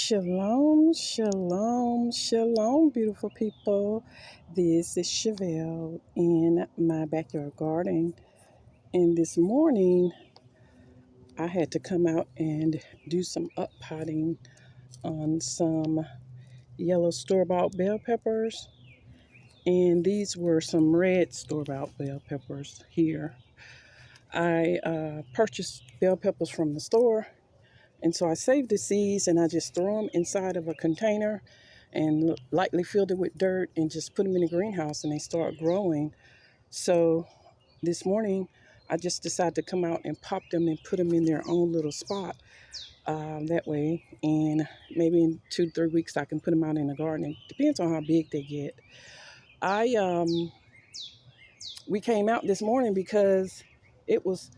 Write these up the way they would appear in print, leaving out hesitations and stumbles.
Shalom, shalom, shalom, beautiful people. This is Chevelle in my backyard garden. And this morning, I had to come out and do some up potting on some yellow store-bought bell peppers. And these were some red store-bought bell peppers here. I purchased bell peppers from the store. And so I saved the seeds and I just throw them inside of a container and lightly filled it with dirt and just put them in the greenhouse and they start growing. So this morning I just decided to come out and pop them and put them in their own little spot that way. And maybe in 2-3 weeks I can put them out in the garden. Depends on how big they get. We came out this morning because it was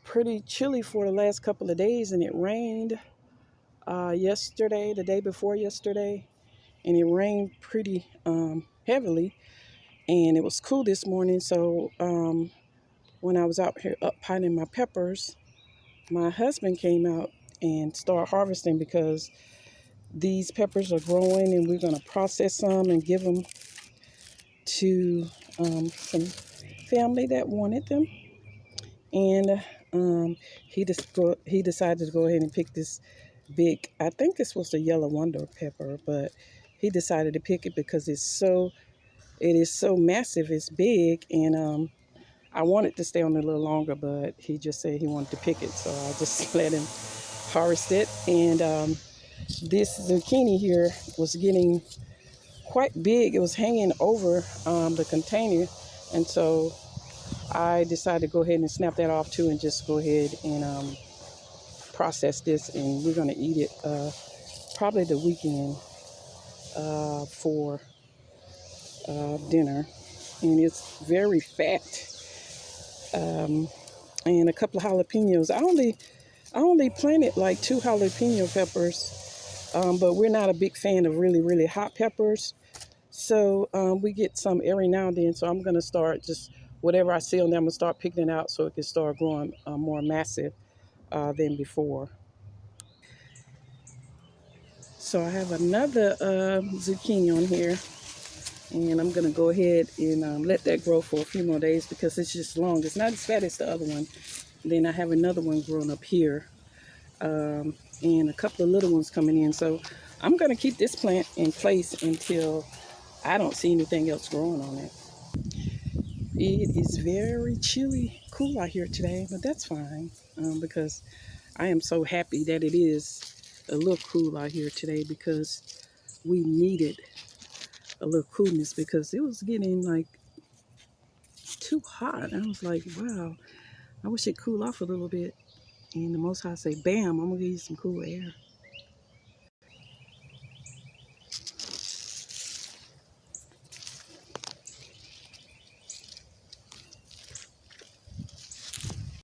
pretty chilly for the last couple of days and it rained yesterday, the day before yesterday, and it rained pretty heavily, and it was cool this morning. So when I was out here up potting my peppers, my husband came out and started harvesting because these peppers are growing and we're going to process some and give them to some family that wanted them. And he decided to go ahead and pick this big, I think this was the yellow wonder pepper, but he decided to pick it because it is so massive, it's big, and I wanted to stay on it a little longer, but he just said he wanted to pick it, so I just let him harvest it. And this zucchini here was getting quite big. It was hanging over the container, and so I decided to go ahead and snap that off too and just go ahead and process this, and we're going to eat it probably the weekend for dinner. And it's very fat, and a couple of jalapenos. I only planted like 2 jalapeno peppers, but we're not a big fan of really hot peppers, so we get some every now and then. So I'm going to start just whatever I see on there, I'm going to start picking it out so it can start growing more massive than before. So I have another zucchini on here, and I'm going to go ahead and let that grow for a few more days because it's just long. It's not as fat as the other one. And then I have another one growing up here, and a couple of little ones coming in. So I'm going to keep this plant in place until I don't see anything else growing on it. It is very chilly, cool out here today, but that's fine because I am so happy that it is a little cool out here today because we needed a little coolness because it was getting like too hot. I was like, wow, I wish it cool off a little bit. And the Most High say, bam, I'm gonna give you some cool air.